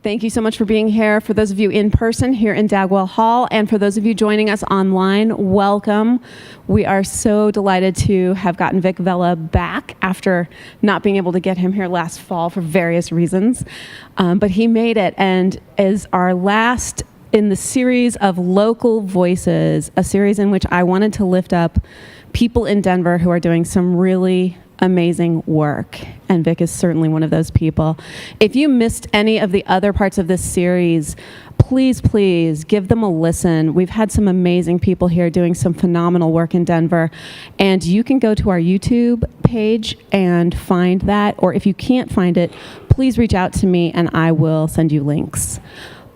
Thank you so much for being here. For those of you in person here in Dagwell Hall, and for those of you joining us online, welcome. We are so delighted to have gotten Vic Vela back after not being able to get him here last fall for various reasons. But he made it, and is our last in the series of Local Voices, a series in which I wanted to lift up people in Denver who are doing some really amazing work, and Vic is certainly one of those people. If you missed any of the other parts of this series, please give them a listen. We've had some amazing people here doing some phenomenal work in Denver, and you can go to our YouTube page and find that, or if you can't find it, please reach out to me and I will send you links.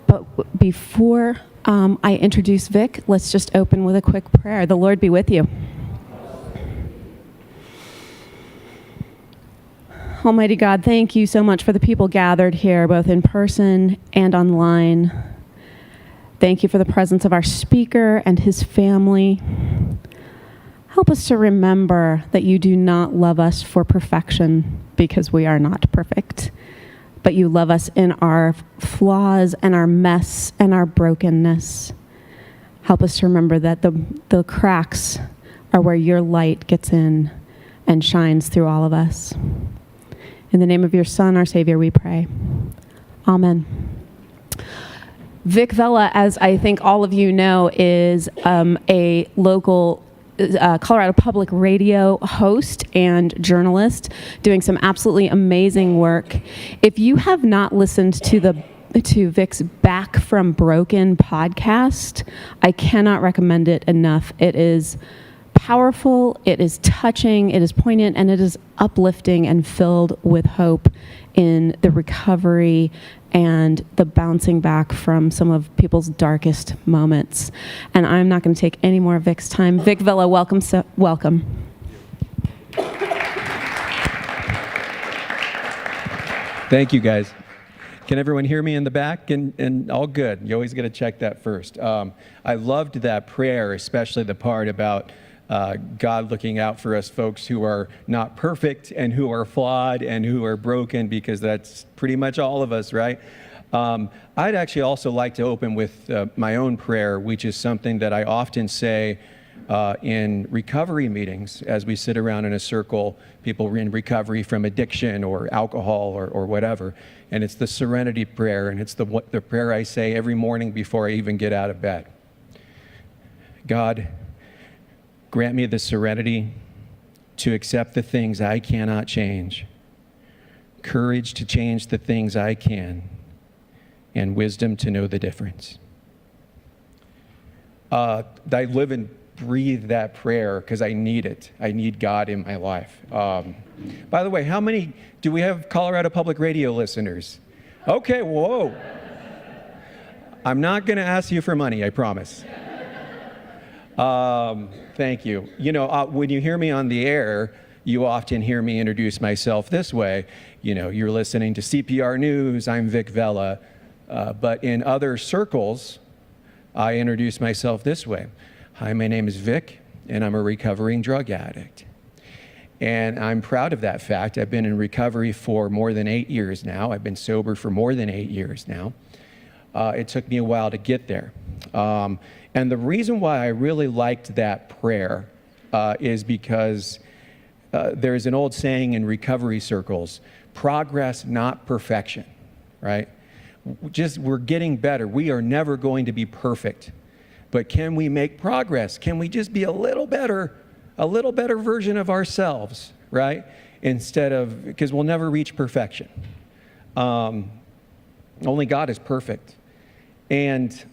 But before I introduce Vic, let's just open with a quick prayer. The Lord be with you. Almighty God, thank you so much for the people gathered here, both in person and online. Thank you for the presence of our speaker and his family. Help us to remember that you do not love us for perfection, because we are not perfect, but you love us in our flaws and our mess and our brokenness. Help us to remember that the cracks are where your light gets in and shines through all of us. In the name of your Son, our Savior, we pray. Amen. Vic Vela, as I think all of you know, is a local Colorado Public Radio host and journalist doing some absolutely amazing work. If you have not listened to Vic's Back from Broken podcast, I cannot recommend it enough. It is powerful, it is touching, it is poignant, and it is uplifting and filled with hope in the recovery and the bouncing back from some of people's darkest moments. And I'm not going to take any more of Vic's time. Vic Vela, welcome. Thank you, guys. Can everyone hear me in the back? And all good. You always got to check that first. I loved that prayer, especially the part about God looking out for us folks who are not perfect and who are flawed and who are broken, because that's pretty much all of us, right? I'd actually also like to open with my own prayer, which is something that I often say in recovery meetings as we sit around in a circle, people in recovery from addiction or alcohol or whatever. And it's the serenity prayer, and it's the prayer I say every morning before I even get out of bed. God, grant me the serenity to accept the things I cannot change, courage to change the things I can, and wisdom to know the difference. I live and breathe that prayer because I need it. I need God in my life. By the way, how many do we have Colorado Public Radio listeners? Okay, whoa. I'm not going to ask you for money, I promise. Thank you. You know, when you hear me on the air, you often hear me introduce myself this way. You know, you're listening to CPR News, I'm Vic Vela. But in other circles, I introduce myself this way. Hi, my name is Vic, and I'm a recovering drug addict. And I'm proud of that fact. I've been in recovery for more than 8 years now. I've been sober for more than 8 years now. It took me a while to get there. And the reason why I really liked that prayer is because there's an old saying in recovery circles, progress, not perfection, right? We're getting better. We are never going to be perfect. But can we make progress? Can we just be a little better version of ourselves, right? Because we'll never reach perfection. Only God is perfect. And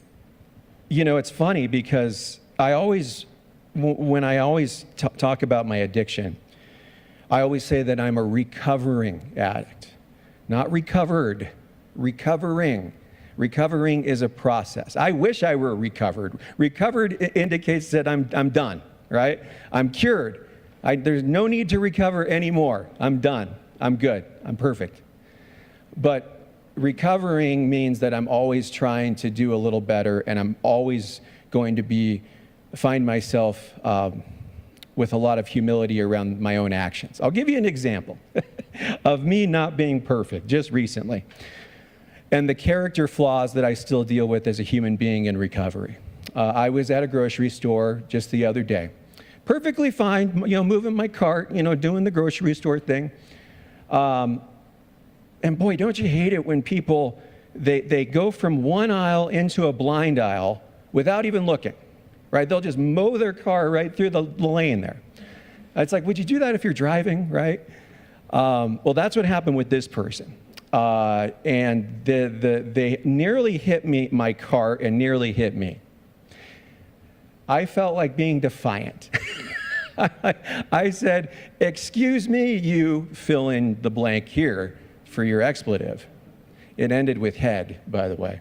you know, it's funny because when I talk about my addiction, I always say that I'm a recovering addict, not recovered, recovering. Recovering is a process. I wish I were recovered. Recovered indicates that I'm done, right? I'm cured. There's no need to recover anymore. I'm done. I'm good. I'm perfect. But recovering means that I'm always trying to do a little better, and I'm always going to find myself with a lot of humility around my own actions. I'll give you an example of me not being perfect just recently. and the character flaws that I still deal with as a human being in recovery. I was at a grocery store just the other day. Perfectly fine, moving my cart, doing the grocery store thing. And boy, don't you hate it when people, they go from one aisle into a blind aisle without even looking, right? They'll just mow their car right through the lane there. It's like, would you do that if you're driving, right? Well, that's what happened with this person. And they nearly hit my cart and nearly hit me. I felt like being defiant. I said, excuse me, you fill in the blank here for your expletive. It ended with head, by the way.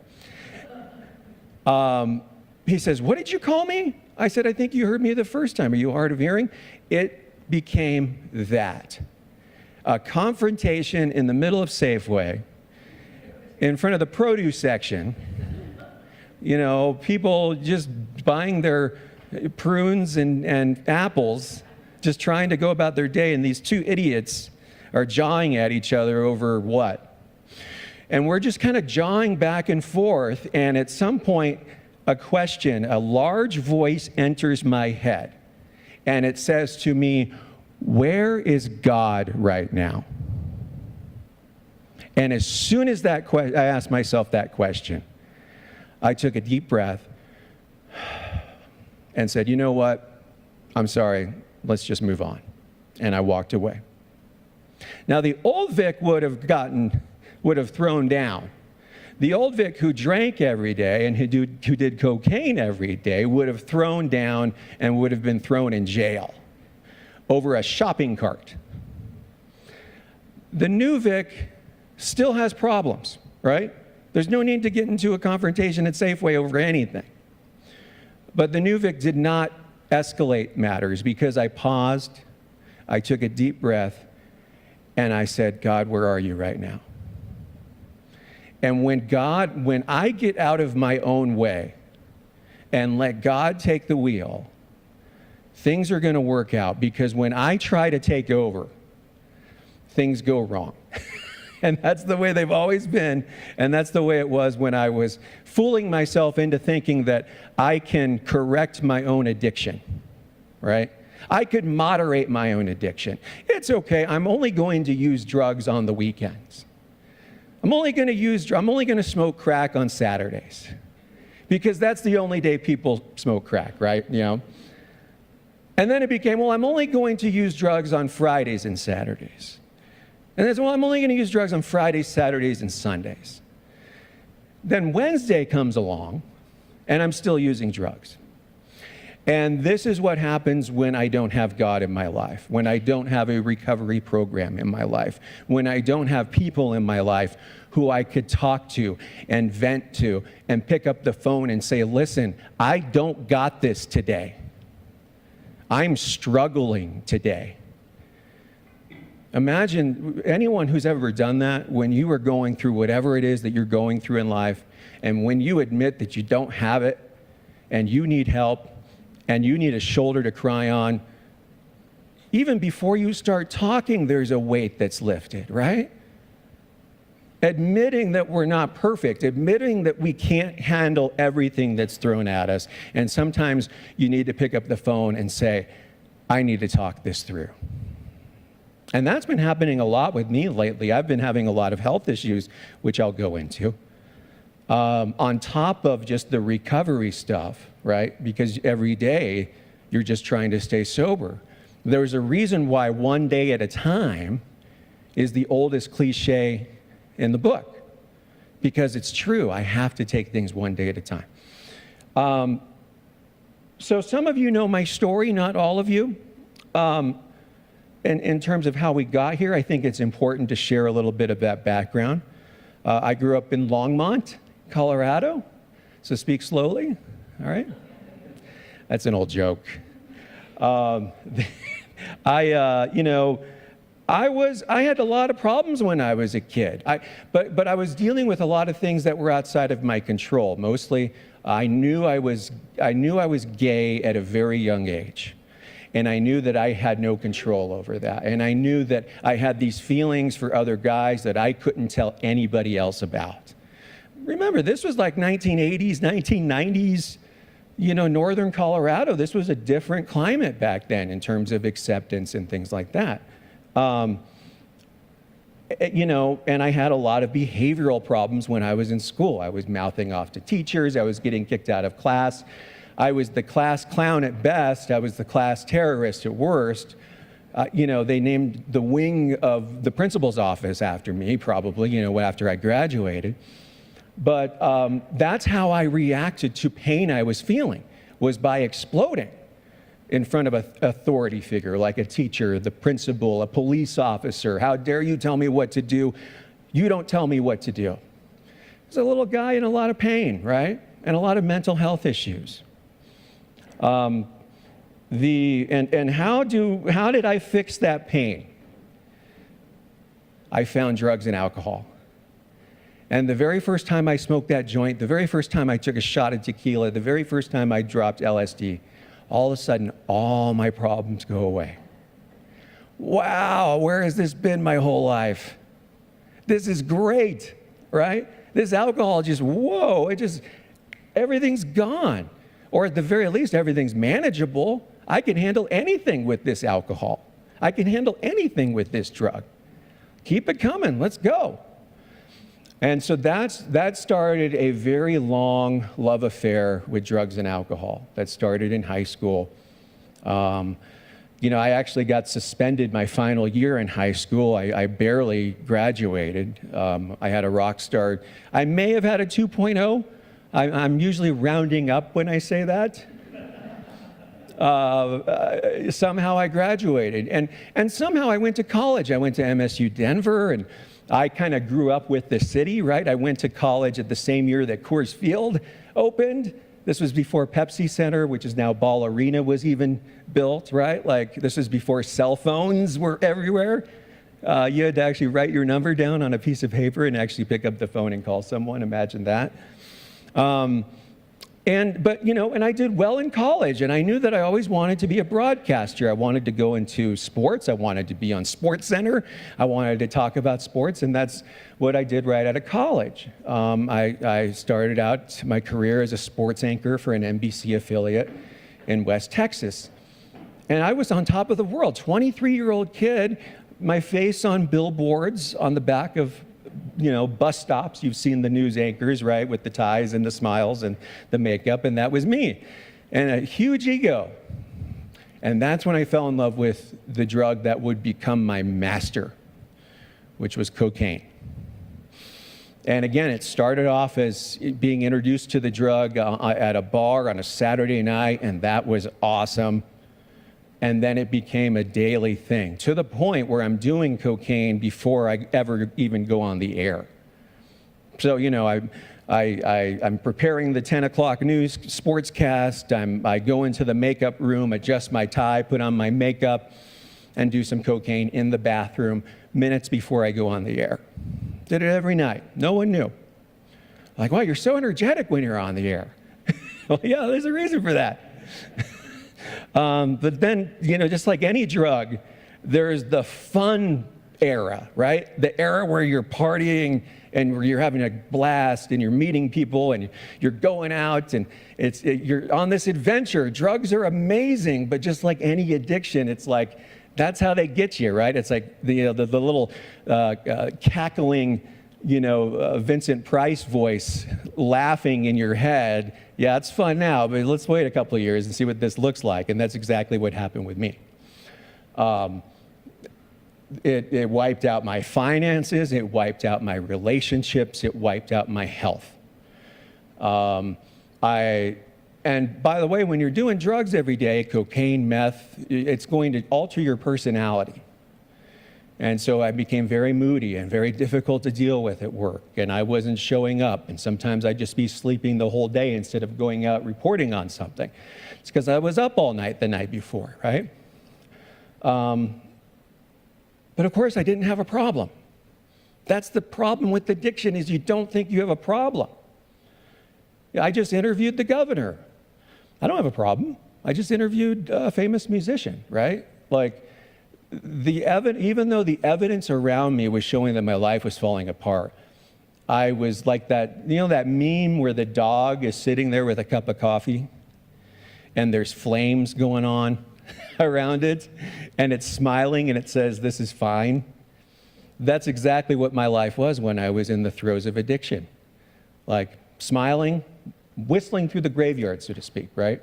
He says, what did you call me? I said, I think you heard me the first time. Are you hard of hearing? It became that. A confrontation in the middle of Safeway, in front of the produce section. People just buying their prunes and apples, just trying to go about their day, and these two idiots are jawing at each other over what? And we're just kind of jawing back and forth, and at some point, a large voice enters my head, and it says to me, where is God right now? And as soon as I asked myself that question, I took a deep breath and said, you know what? I'm sorry, let's just move on. And I walked away. Now, the old Vic would have thrown down. The old Vic who drank every day and who did cocaine every day would have thrown down and would have been thrown in jail over a shopping cart. The new Vic still has problems, right? There's no need to get into a confrontation at Safeway over anything. But the new Vic did not escalate matters because I paused, I took a deep breath, and I said, God, where are you right now? And when I get out of my own way and let God take the wheel, things are going to work out, because when I try to take over, things go wrong. And that's the way they've always been, and that's the way it was when I was fooling myself into thinking that I can correct my own addiction, right? I could moderate my own addiction. It's okay, I'm only going to use drugs on the weekends. I'm only going to smoke crack on Saturdays, because that's the only day people smoke crack, right? And then it became, well, I'm only going to use drugs on Fridays and Saturdays. And then, well, I'm only going to use drugs on Fridays, Saturdays, and Sundays. Then Wednesday comes along, and I'm still using drugs. And this is what happens when I don't have God in my life, when I don't have a recovery program in my life, when I don't have people in my life who I could talk to and vent to and pick up the phone and say, listen, I don't got this today. I'm struggling today. Imagine anyone who's ever done that, when you are going through whatever it is that you're going through in life, and when you admit that you don't have it, and you need help, and you need a shoulder to cry on, even before you start talking, there's a weight that's lifted, right? Admitting that we're not perfect, admitting that we can't handle everything that's thrown at us, and sometimes you need to pick up the phone and say, I need to talk this through. And that's been happening a lot with me lately. I've been having a lot of health issues, which I'll go into, on top of just the recovery stuff, right? Because every day you're just trying to stay sober. There's a reason why one day at a time is the oldest cliche in the book, because it's true. I have to take things one day at a time. So some of you know my story, not all of you. And in terms of how we got here, I think it's important to share a little bit of that background. I grew up in Longmont, Colorado. So speak slowly, all right? That's an old joke. I had a lot of problems when I was a kid. But I was dealing with a lot of things that were outside of my control. Mostly, I knew I was gay at a very young age. And I knew that I had no control over that. And I knew that I had these feelings for other guys that I couldn't tell anybody else about. Remember, this was like 1980s, 1990s, northern Colorado. This was a different climate back then in terms of acceptance and things like that. And I had a lot of behavioral problems when I was in school. I was mouthing off to teachers. I was getting kicked out of class. I was the class clown at best. I was the class terrorist at worst. They named the wing of the principal's office after me, probably, after I graduated. But that's how I reacted to pain I was feeling, was by exploding in front of an authority figure like a teacher, the principal, a police officer. How dare you tell me what to do? You don't tell me what to do. It's a little guy in a lot of pain, right? And a lot of mental health issues. How did I fix that pain? I found drugs and alcohol. And the very first time I smoked that joint, the very first time I took a shot of tequila, the very first time I dropped LSD, all of a sudden, all my problems go away. Wow, where has this been my whole life? This is great, right? This alcohol just, whoa, everything's gone. Or at the very least, everything's manageable. I can handle anything with this alcohol. I can handle anything with this drug. Keep it coming, let's go. And so that started a very long love affair with drugs and alcohol that started in high school. I actually got suspended my final year in high school. I barely graduated. I had a rock star. I may have had a 2.0. I'm usually rounding up when I say that. Somehow I graduated. And somehow I went to college. I went to MSU Denver, and I kind of grew up with the city, right? I went to college at the same year that Coors Field opened. This was before Pepsi Center, which is now Ball Arena, was even built, right? Like, this was before cell phones were everywhere. You had to actually write your number down on a piece of paper and actually pick up the phone and call someone. Imagine that. And I did well in college, and I knew that I always wanted to be a broadcaster. I wanted to go into sports. I wanted to be on SportsCenter. I wanted to talk about sports, and that's what I did right out of college. I started out my career as a sports anchor for an NBC affiliate in West Texas. And I was on top of the world, 23-year-old kid, my face on billboards on the back of bus stops. You've seen the news anchors, right, with the ties and the smiles and the makeup, and that was me. And a huge ego. And that's when I fell in love with the drug that would become my master, which was cocaine. And again, it started off as being introduced to the drug at a bar on a Saturday night, and that was awesome. And then it became a daily thing, to the point where I'm doing cocaine before I ever even go on the air. So, I'm preparing the 10 o'clock news sportscast. I go into the makeup room, adjust my tie, put on my makeup, and do some cocaine in the bathroom minutes before I go on the air. Did it every night. No one knew. Like, wow, you're so energetic when you're on the air. Well, yeah, there's a reason for that. But then, just like any drug, there's the fun era, right? The era where you're partying and where you're having a blast and you're meeting people and you're going out and you're on this adventure. Drugs are amazing, but just like any addiction, it's like, that's how they get you, right? It's like the little cackling, Vincent Price voice laughing in your head. Yeah, it's fun now, but let's wait a couple of years and see what this looks like. And that's exactly what happened with me. It wiped out my finances. It wiped out my relationships. It wiped out my health. And by the way, when you're doing drugs every day, cocaine, meth, it's going to alter your personality. And so I became very moody and very difficult to deal with at work. And I wasn't showing up. And sometimes I'd just be sleeping the whole day instead of going out reporting on something. It's because I was up all night the night before, right? But of course, I didn't have a problem. That's the problem with addiction, is you don't think you have a problem. I just interviewed the governor. I don't have a problem. I just interviewed a famous musician, right? Like, even though the evidence around me was showing that my life was falling apart, I was like that, that meme where the dog is sitting there with a cup of coffee and there's flames going on around it and it's smiling and it says, "This is fine." That's exactly what my life was when I was in the throes of addiction. Like smiling, whistling through the graveyard, so to speak, right?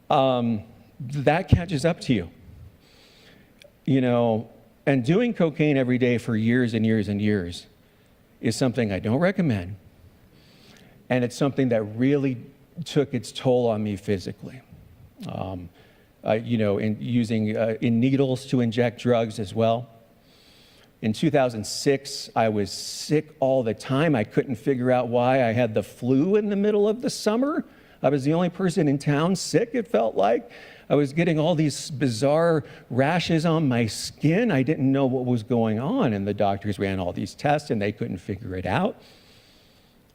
That catches up to you. And doing cocaine every day for years and years and years is something I don't recommend. And it's something that really took its toll on me physically. In using in needles to inject drugs as well. In 2006, I was sick all the time. I couldn't figure out why I had the flu in the middle of the summer. I was the only person in town sick, it felt like. I was getting all these bizarre rashes on my skin. I didn't know what was going on, and the doctors ran all these tests, and they couldn't figure it out.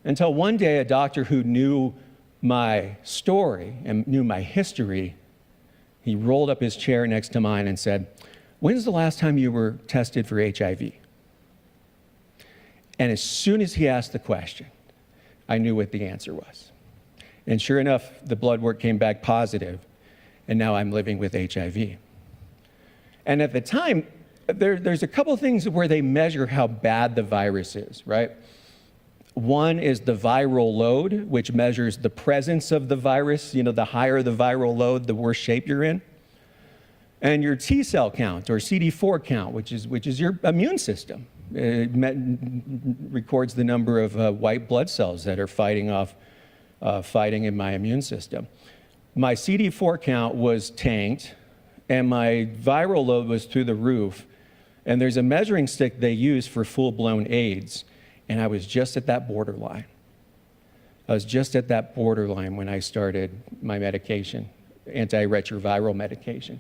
Until one day, a doctor who knew my story and knew my history, he rolled up his chair next to mine and said, "When's the last time you were tested for HIV?" And as soon as he asked the question, I knew what the answer was. And sure enough, the blood work came back positive, and now I'm living with HIV. And at the time, there's a couple of things where they measure how bad the virus is, right? One is the viral load, which measures the presence of the virus. The higher the viral load, the worse shape you're in. And your T cell count, or CD4 count, which is your immune system. It records the number of white blood cells that are fighting in my immune system. My CD4 count was tanked, and my viral load was through the roof. And there's a measuring stick they use for full-blown AIDS, and I was just at that borderline. I was just at that borderline when I started my medication, antiretroviral medication.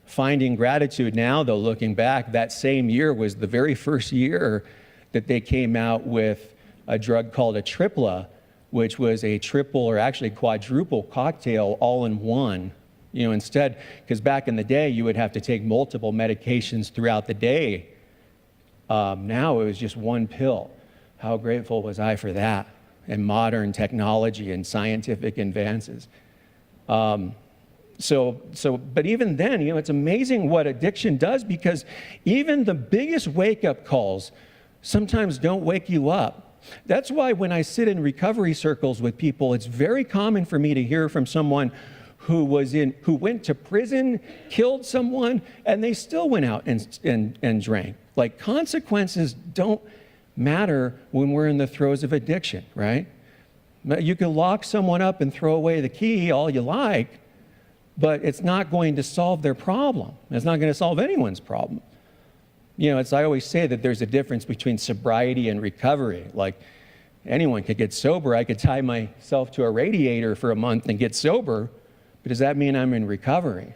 Finding gratitude now, though, looking back, that same year was the very first year that they came out with a drug called a tripla, which was a triple or actually quadruple cocktail all in one. Instead, because back in the day, you would have to take multiple medications throughout the day. Now it was just one pill. How grateful was I for that, and modern technology and scientific advances. But even then, it's amazing what addiction does, because even the biggest wake-up calls sometimes don't wake you up. That's why when I sit in recovery circles with people, it's very common for me to hear from someone who went to prison, killed someone, and they still went out and drank. Like, consequences don't matter when we're in the throes of addiction, right? You can lock someone up and throw away the key all you like, but it's not going to solve their problem. It's not going to solve anyone's problem. I always say that there's a difference between sobriety and recovery. Like, anyone could get sober. I could tie myself to a radiator for a month and get sober, but does that mean I'm in recovery?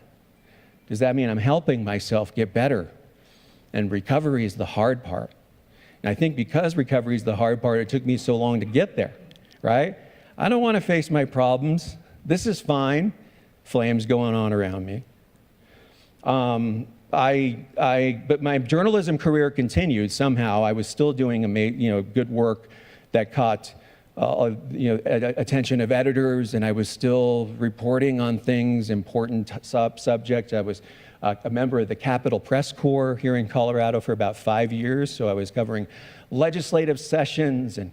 Does that mean I'm helping myself get better? And recovery is the hard part. And I think because recovery is the hard part, it took me so long to get there, right? I don't want to face my problems. This is fine. Flames going on around me. But my journalism career continued somehow. I was still doing good work that caught attention of editors, and I was still reporting on things, important subjects. I was a member of the Capitol Press Corps here in Colorado for about 5 years, so I was covering legislative sessions and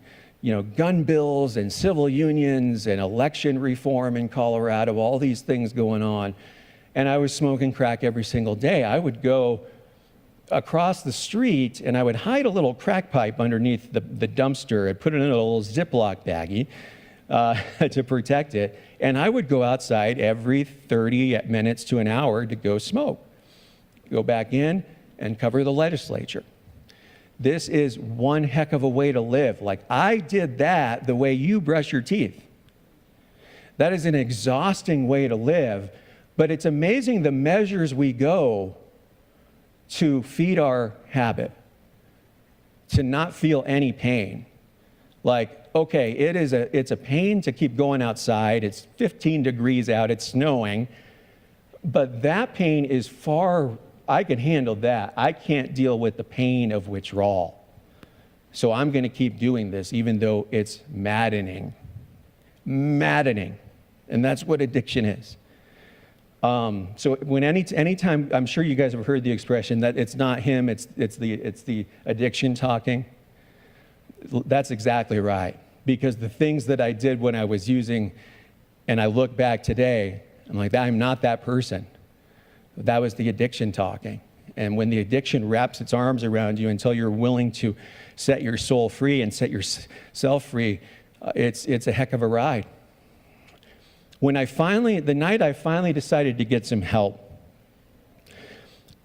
gun bills and civil unions and election reform in Colorado, all these things going on. And I was smoking crack every single day. I would go across the street and I would hide a little crack pipe underneath the dumpster and put it in a little Ziploc baggie to protect it. And I would go outside every 30 minutes to an hour to go smoke. Go back in and cover the legislature. This is one heck of a way to live. Like, I did that the way you brush your teeth. That is an exhausting way to live, but it's amazing the measures we go to feed our habit, to not feel any pain. Like, okay, it's a pain to keep going outside. It's 15 degrees out, it's snowing, but that pain is I can handle that. I can't deal with the pain of withdrawal. So I'm going to keep doing this, even though it's maddening. Maddening. And that's what addiction is. So when anytime, I'm sure you guys have heard the expression that it's not him, it's the addiction talking. That's exactly right. Because the things that I did when I was using, and I look back today, I'm like, I'm not that person. That was the addiction talking. And when the addiction wraps its arms around you until you're willing to set your soul free and set yourself free, it's a heck of a ride. The night I finally decided to get some help,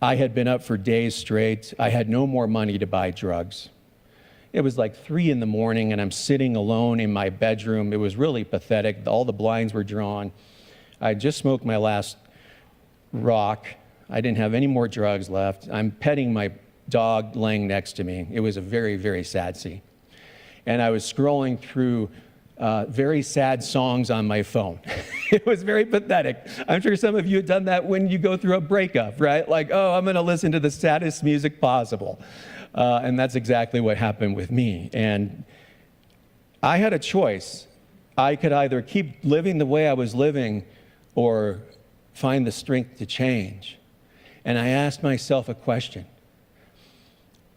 I had been up for days straight. I had no more money to buy drugs. It was like 3 in the morning, and I'm sitting alone in my bedroom. It was really pathetic. All the blinds were drawn. I just smoked my last rock. I didn't have any more drugs left. I'm petting my dog laying next to me. It was a very, very sad scene. And I was scrolling through very sad songs on my phone. It was very pathetic. I'm sure some of you have done that when you go through a breakup, right? Like, oh, I'm going to listen to the saddest music possible. And that's exactly what happened with me. And I had a choice. I could either keep living the way I was living or find the strength to change. And I asked myself a question.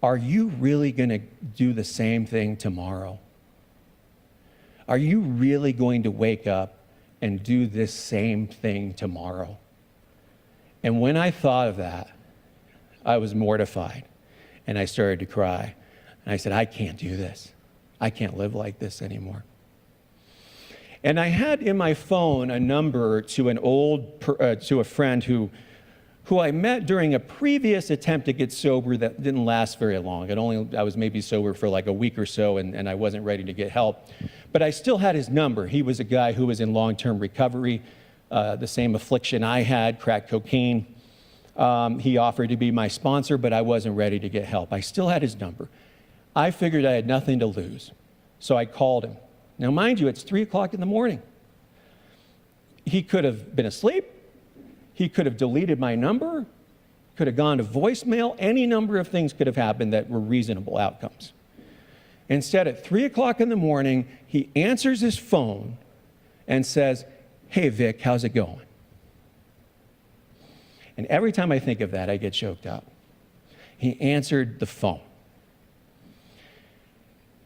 Are you really going to do the same thing tomorrow? Are you really going to wake up and do this same thing tomorrow? And when I thought of that, I was mortified. And I started to cry. And I said, I can't do this. I can't live like this anymore. And I had in my phone a number to to a friend who I met during a previous attempt to get sober that didn't last very long. I was maybe sober for like a week or so, and I wasn't ready to get help. But I still had his number. He was a guy who was in long-term recovery, the same affliction I had, crack cocaine. He offered to be my sponsor, but I wasn't ready to get help. I still had his number. I figured I had nothing to lose, so I called him. Now, mind you, it's 3 o'clock in the morning. He could have been asleep. He could have deleted my number, could have gone to voicemail. Any number of things could have happened that were reasonable outcomes. Instead, at 3 o'clock in the morning, he answers his phone and says, "Hey, Vic, how's it going?" And every time I think of that, I get choked up. He answered the phone.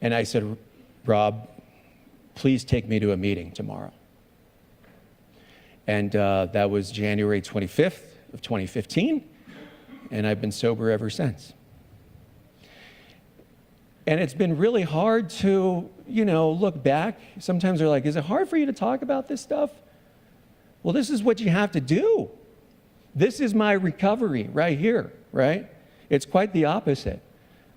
And I said, "Rob, please take me to a meeting tomorrow." And that was January 25th of 2015, and I've been sober ever since. And it's been really hard to, look back. Sometimes they're like, is it hard for you to talk about this stuff? Well, this is what you have to do. This is my recovery right here, right? It's quite the opposite.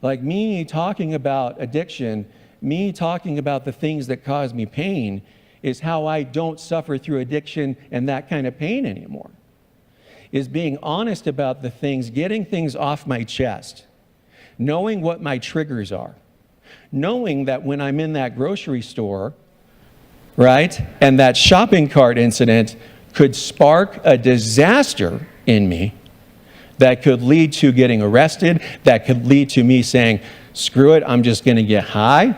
Like me talking about addiction, me talking about the things that cause me pain is how I don't suffer through addiction and that kind of pain anymore. Is being honest about the things, getting things off my chest, knowing what my triggers are, knowing that when I'm in that grocery store, right, and that shopping cart incident could spark a disaster in me that could lead to getting arrested, that could lead to me saying, screw it, I'm just going to get high,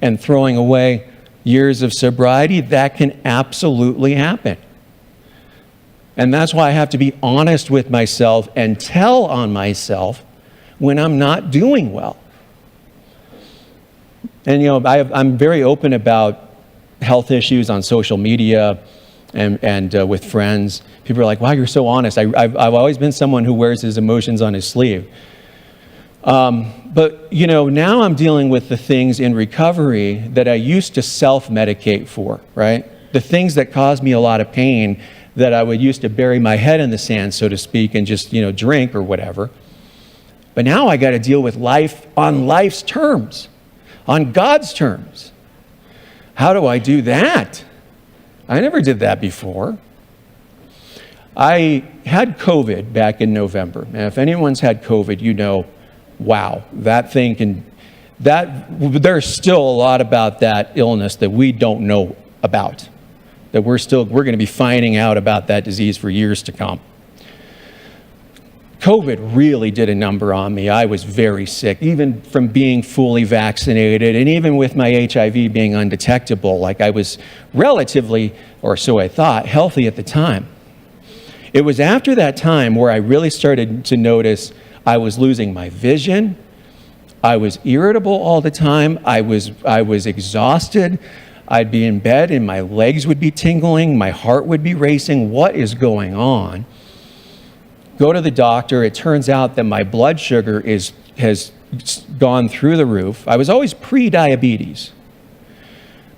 and throwing away years of sobriety. That can absolutely happen. And that's why I have to be honest with myself and tell on myself when I'm not doing well. And I'm very open about health issues on social media and with friends. People are like, wow, you're so honest. I've always been someone who wears his emotions on his sleeve. But now I'm dealing with the things in recovery that I used to self-medicate for, right? The things that caused me a lot of pain that I would used to bury my head in the sand, so to speak, and just, drink or whatever. But now I got to deal with life on life's terms, on God's terms. How do I do that? I never did that before. I had COVID back in November. And if anyone's had COVID, wow, there's still a lot about that illness that we don't know about, that we're going to be finding out about that disease for years to come. COVID really did a number on me. I was very sick, even from being fully vaccinated, and even with my HIV being undetectable. Like, I was relatively, or so I thought, healthy at the time. It was after that time where I really started to notice I was losing my vision. I was irritable all the time. I was exhausted. I'd be in bed and my legs would be tingling. My heart would be racing. What is going on? Go to the doctor. It turns out that my blood sugar has gone through the roof. I was always pre-diabetes,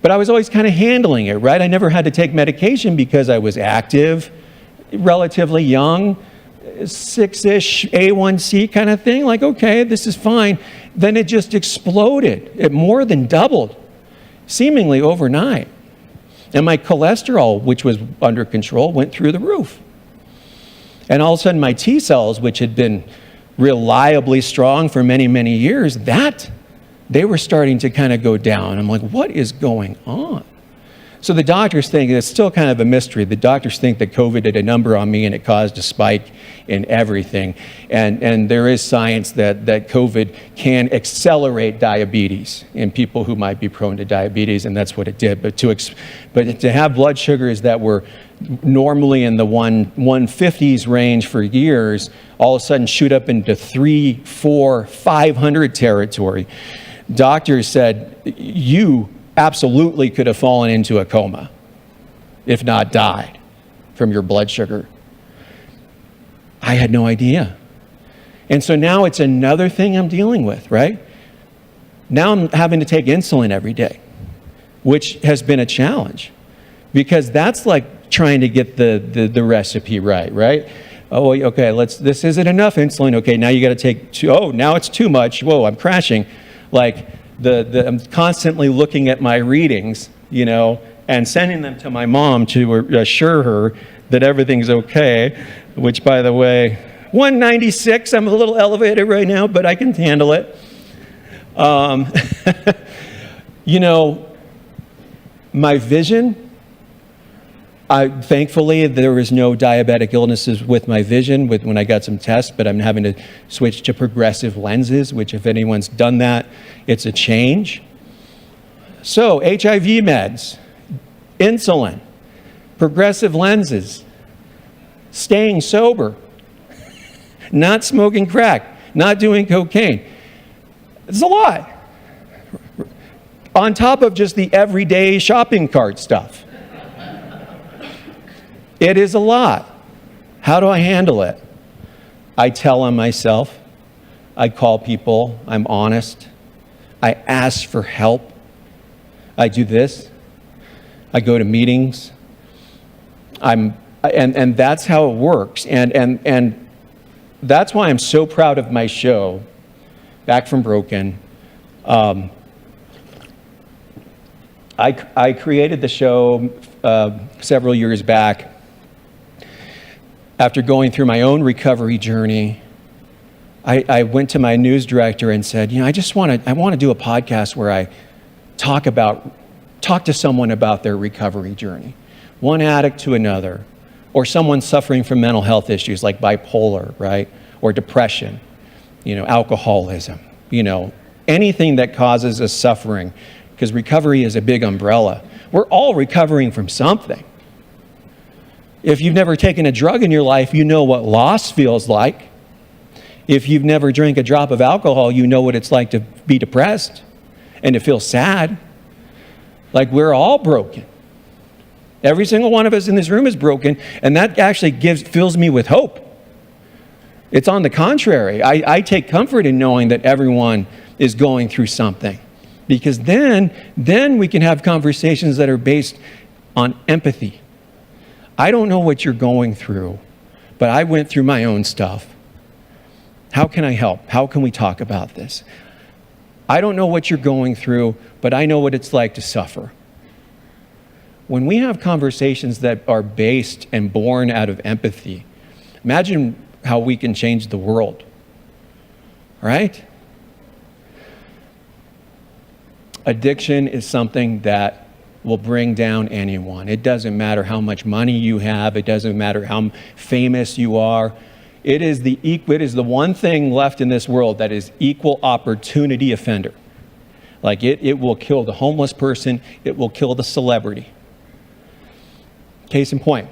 but I was always kind of handling it, right? I never had to take medication because I was active, relatively young, 6-ish A1C kind of thing. Like, okay, this is fine. Then it just exploded. It more than doubled, seemingly overnight. And my cholesterol, which was under control, went through the roof. And all of a sudden, my T cells, which had been reliably strong for many, many years, they were starting to kind of go down. I'm like, what is going on? So the doctors think, it's still kind of a mystery, the doctors think that COVID did a number on me and it caused a spike in everything. And there is science that COVID can accelerate diabetes in people who might be prone to diabetes, and that's what it did. But to have blood sugars that were normally in the 150s range for years, all of a sudden shoot up into 300, 400, 500 territory. Doctors said, you absolutely could have fallen into a coma, if not died, from your blood sugar. I had no idea. And so now it's another thing I'm dealing with, right? Now I'm having to take insulin every day, which has been a challenge, because that's like trying to get the recipe right? Oh, okay, this isn't enough insulin. Okay, now you got to take two. Oh, now it's too much. Whoa, I'm crashing. Like, I'm constantly looking at my readings, and sending them to my mom to assure her that everything's okay, which, by the way, 196, I'm a little elevated right now, but I can handle it. My vision, thankfully, there was no diabetic illnesses with my vision when I got some tests, but I'm having to switch to progressive lenses, which, if anyone's done that, it's a change. So, HIV meds, insulin, progressive lenses, staying sober, not smoking crack, not doing cocaine. It's a lot. On top of just the everyday shopping cart stuff. It is a lot. How do I handle it? I tell on myself. I call people. I'm honest. I ask for help. I do this. I go to meetings. And that's how it works. And that's why I'm so proud of my show, Back from Broken. I created the show several years back after going through my own recovery journey. I went to my news director and said, I want to do a podcast where I talk to someone about their recovery journey, one addict to another, or someone suffering from mental health issues like bipolar, right? Or depression, alcoholism, anything that causes us suffering, because recovery is a big umbrella. We're all recovering from something. If you've never taken a drug in your life, you know what loss feels like. If you've never drank a drop of alcohol, you know what it's like to be depressed and to feel sad. Like, we're all broken. Every single one of us in this room is broken, and that actually fills me with hope. It's on the contrary. I take comfort in knowing that everyone is going through something, because then we can have conversations that are based on empathy. I don't know what you're going through, but I went through my own stuff. How can I help? How can we talk about this? I don't know what you're going through, but I know what it's like to suffer. When we have conversations that are based and born out of empathy, imagine how we can change the world, right? Addiction is something that will bring down anyone. It doesn't matter how much money you have. It doesn't matter how famous you are. It is the one thing left in this world that is equal opportunity offender. Like it will kill the homeless person. It will kill the celebrity. Case in point,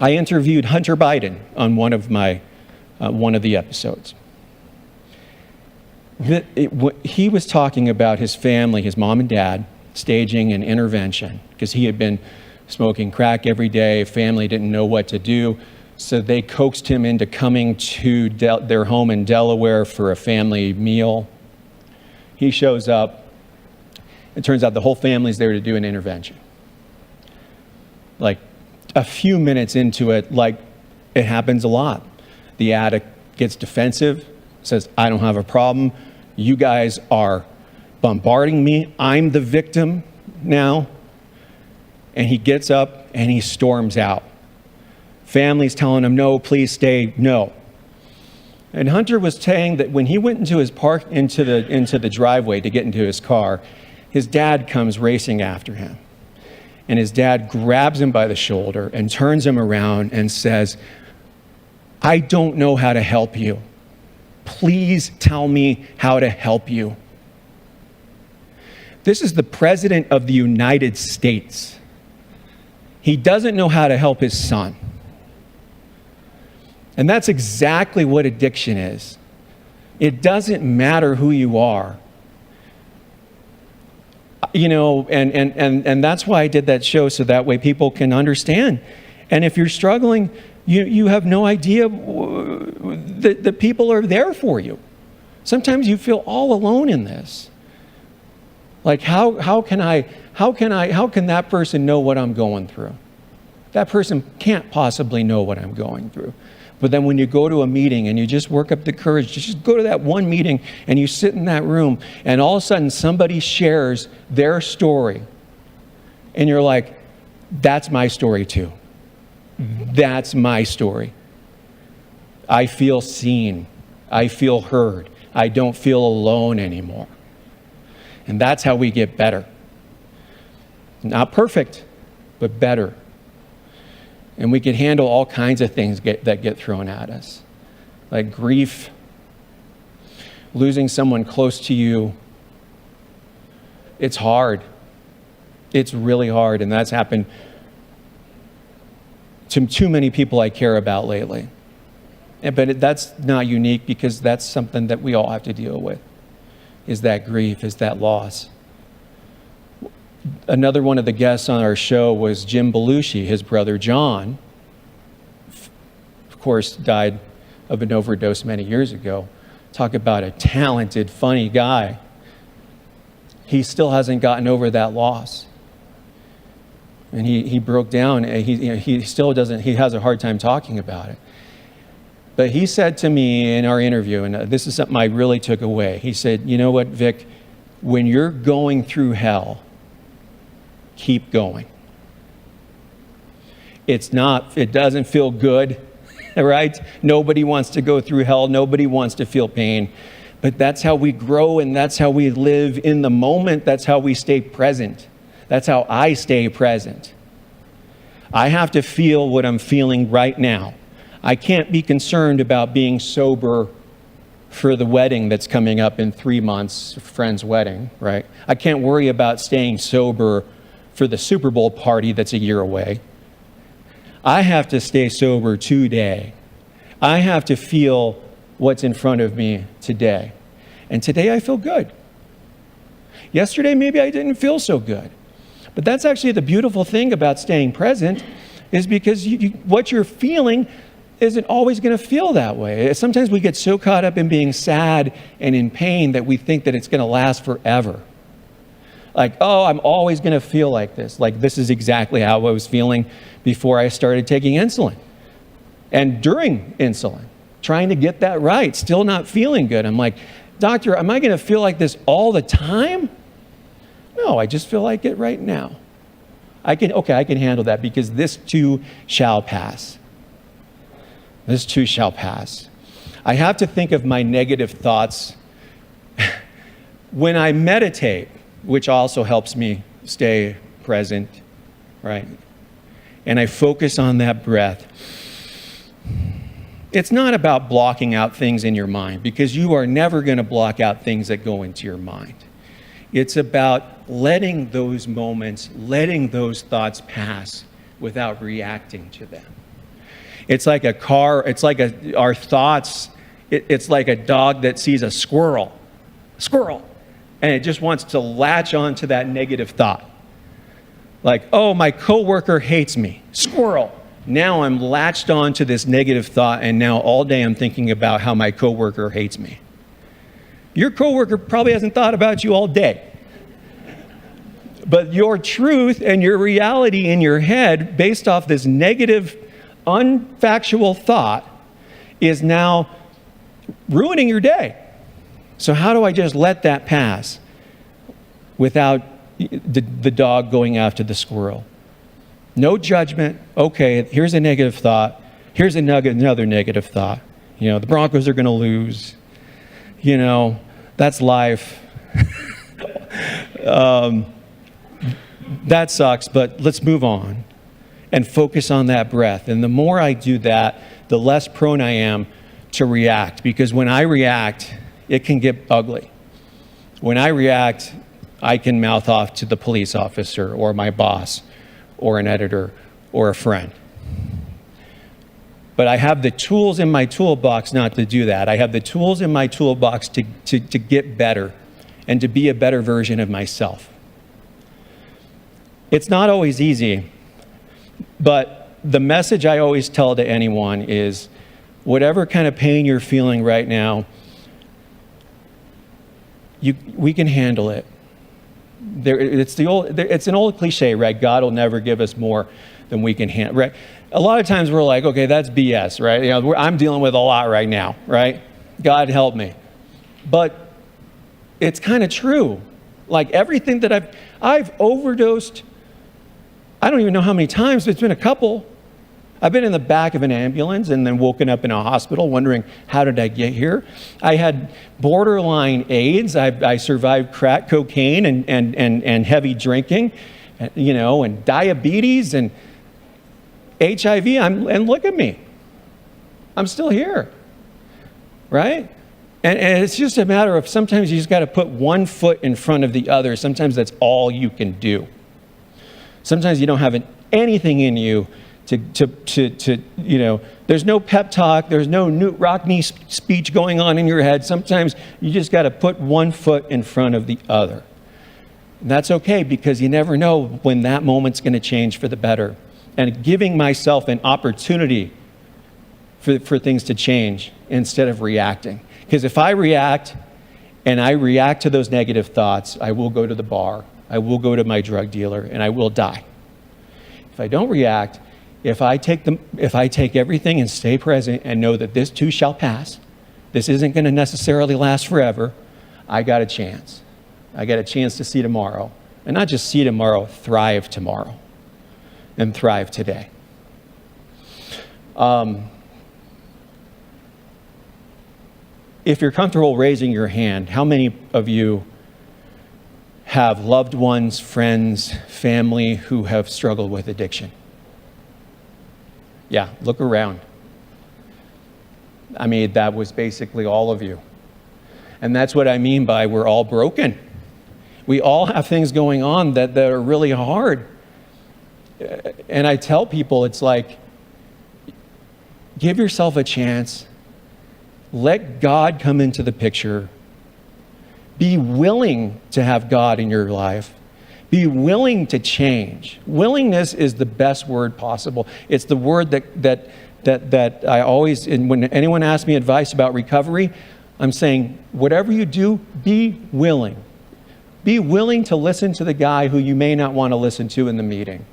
I interviewed Hunter Biden on one of the episodes. He was talking about his family, his mom and dad, staging an intervention because he had been smoking crack every day. Family didn't know what to do. So they coaxed him into coming to their home in Delaware for a family meal. He shows up. It turns out the whole family's there to do an intervention. Like a few minutes into it, like it happens a lot. The addict gets defensive, says, I don't have a problem. You guys are bombarding me. I'm the victim now. And he gets up and he storms out. Family's telling him, no, please stay, no. And Hunter was saying that when he went into the driveway to get into his car, his dad comes racing after him. And his dad grabs him by the shoulder and turns him around and says, I don't know how to help you. Please tell me how to help you. This is the President of the United States. He doesn't know how to help his son. And that's exactly what addiction is. It doesn't matter who you are. You know, and that's why I did that show, so that way people can understand. And if you're struggling, you have no idea that people are there for you. Sometimes you feel all alone in this. Like how can that person know what I'm going through? That person can't possibly know what I'm going through. But then when you go to a meeting and you just work up the courage to just go to that one meeting and you sit in that room and all of a sudden somebody shares their story and you're like, that's my story too. That's my story. I feel seen. I feel heard. I don't feel alone anymore. And that's how we get better. Not perfect, but better. And we can handle all kinds of things that get thrown at us, like grief, losing someone close to you. It's hard. It's really hard, and that's happened to too many people I care about lately. But that's not unique, because that's something that we all have to deal with, is that grief, is that loss. Another one of the guests on our show was Jim Belushi. His brother John, of course, died of an overdose many years ago. Talk about a talented, funny guy. He still hasn't gotten over that loss. And he broke down. He still doesn't, he has a hard time talking about it. But he said to me in our interview, and this is something I really took away. He said, you know what, Vic, when you're going through hell, keep going. It doesn't feel good, right? Nobody wants to go through hell. Nobody wants to feel pain. But that's how we grow, and that's how we live in the moment. That's how we stay present. That's how I stay present. I have to feel what I'm feeling right now. I can't be concerned about being sober for the wedding that's coming up in 3 months, a friend's wedding, right? I can't worry about staying sober for the Super Bowl party that's a year away. I have to stay sober today. I have to feel what's in front of me today. And today I feel good. Yesterday maybe I didn't feel so good. But that's actually the beautiful thing about staying present, is because what you're feeling isn't always going to feel that way. Sometimes we get so caught up in being sad and in pain that we think that it's going to last forever. Like, oh, I'm always going to feel like this. Like, this is exactly how I was feeling before I started taking insulin. And during insulin, trying to get that right, still not feeling good. I'm like, doctor, am I going to feel like this all the time? No, I just feel like it right now. I can handle that, because this too shall pass. This too shall pass. I have to think of my negative thoughts when I meditate, which also helps me stay present, right? And I focus on that breath. It's not about blocking out things in your mind, because you are never going to block out things that go into your mind. It's about letting those moments, letting those thoughts pass without reacting to them. It's like a car, it's like our thoughts, it's like a dog that sees a squirrel, and it just wants to latch on to that negative thought. Like, oh, my coworker hates me, squirrel. Now I'm latched on to this negative thought, and now all day I'm thinking about how my coworker hates me. Your coworker probably hasn't thought about you all day. But your truth and your reality in your head, based off this negative, unfactual thought, is now ruining your day. So how do I just let that pass without the dog going after the squirrel? No judgment. Okay, here's a negative thought. Here's another negative thought. The Broncos are going to lose. That's life. That sucks, but let's move on and focus on that breath. And the more I do that, the less prone I am to react, because when I react, it can get ugly. When I react, I can mouth off to the police officer or my boss or an editor or a friend. But I have the tools in my toolbox not to do that. I have the tools in my toolbox to get better and to be a better version of myself. It's not always easy, but the message I always tell to anyone is, whatever kind of pain you're feeling right now, we can handle it. It's an old cliche, right? God will never give us more than we can handle, right? A lot of times we're like, okay, that's BS, right? I'm dealing with a lot right now, right? God help me. But it's kind of true. Like everything that I've overdosed, I don't even know how many times, but it's been a couple. I've been in the back of an ambulance and then woken up in a hospital wondering, how did I get here? I had borderline AIDS. I survived crack cocaine and heavy drinking, and diabetes and HIV. And look at me. I'm still here, right? And it's just a matter of, sometimes you just got to put one foot in front of the other. Sometimes that's all you can do. Sometimes you don't have anything in you there's no pep talk, there's no Newt Rockney speech going on in your head. Sometimes you just got to put one foot in front of the other. And that's okay, because you never know when that moment's going to change for the better. And giving myself an opportunity for things to change instead of reacting. Because if I react and I react to those negative thoughts, I will go to the bar, I will go to my drug dealer, and I will die. If I don't react, if I take everything and stay present and know that this too shall pass, this isn't going to necessarily last forever, I got a chance. I got a chance to see tomorrow. And not just see tomorrow, thrive tomorrow. And thrive today. If you're comfortable raising your hand, how many of you have loved ones, friends, family who have struggled with addiction? Yeah, look around. I mean, that was basically all of you. And that's what I mean by we're all broken. We all have things going on that are really hard. And I tell people, it's like, give yourself a chance. Let God come into the picture. Be willing to have God in your life. Be willing to change. Willingness is the best word possible. It's the word that I always, and when anyone asks me advice about recovery, I'm saying, whatever you do, be willing. Be willing to listen to the guy who you may not want to listen to in the meeting.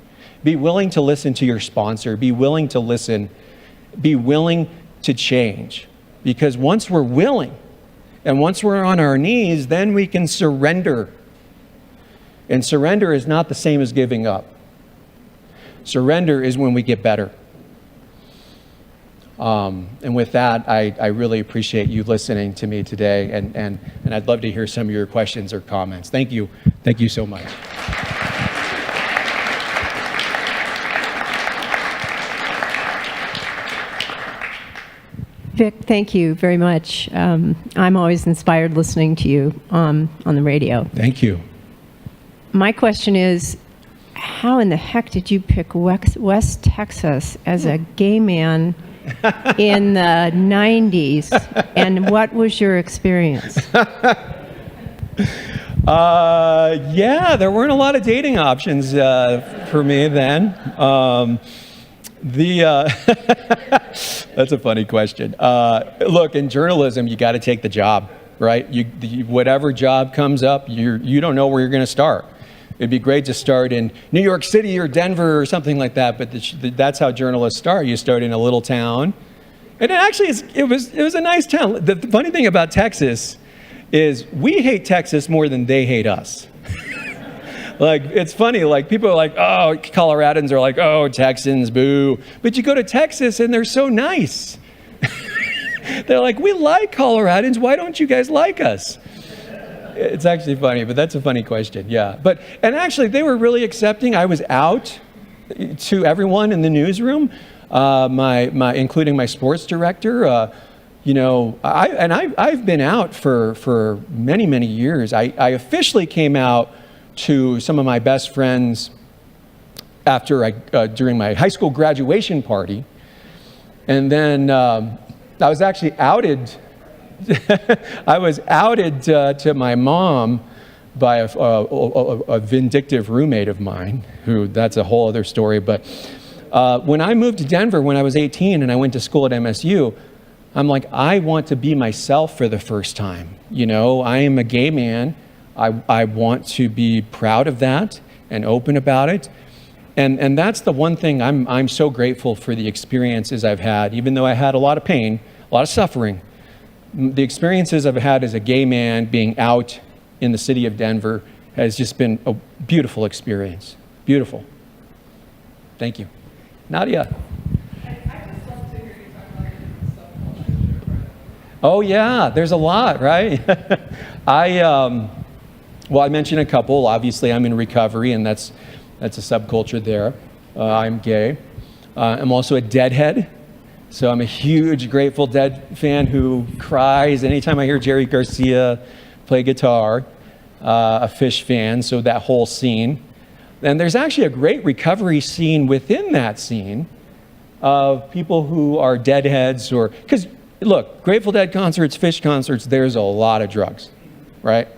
Be willing to listen to your sponsor. Be willing to listen. Be willing to change. Because once we're willing, and once we're on our knees, then we can surrender. And surrender is not the same as giving up. Surrender is when we get better. And with that, I really appreciate you listening to me today, and I'd love to hear some of your questions or comments. Thank you. Thank you so much. Vic, thank you very much. I'm always inspired listening to you on the radio. Thank you. My question is, how in the heck did you pick West Texas as a gay man in the 90s, and what was your experience? Yeah, there weren't a lot of dating options for me then. That's a funny question. Look, in journalism, you got to take the job, right? Whatever job comes up, you don't know where you're going to start. It'd be great to start in New York City or Denver or something like that, but that's how journalists start. You start in a little town, and it was a nice town. The funny thing about Texas is we hate Texas more than they hate us. Like, it's funny, like, people are like, oh, Coloradans are like, oh, Texans, boo. But you go to Texas and they're so nice. They're like, we like Coloradans, why don't you guys like us? It's actually funny, but that's a funny question, yeah. And actually, they were really accepting. I was out to everyone in the newsroom, including my sports director. I've been out for many, many years. I officially came out to some of my best friends during my high school graduation party, and then I was actually outed. I was outed to my mom by a vindictive roommate of mine, that's a whole other story. But when I moved to Denver when I was 18 and I went to school at MSU, I'm like, I want to be myself for the first time. I am a gay man. I want to be proud of that and open about it. And that's the one thing I'm so grateful for, the experiences I've had, even though I had a lot of pain, a lot of suffering. The experiences I've had as a gay man being out in the city of Denver has just been a beautiful experience. Beautiful. Thank you. Nadia. Oh yeah, there's a lot, right? I mentioned a couple. Obviously, I'm in recovery, and that's a subculture there. I'm gay. I'm also a Deadhead, so I'm a huge Grateful Dead fan who cries anytime I hear Jerry Garcia play guitar. A Fish fan, so that whole scene. And there's actually a great recovery scene within that scene of people who are Deadheads, because look, Grateful Dead concerts, Fish concerts, there's a lot of drugs, right?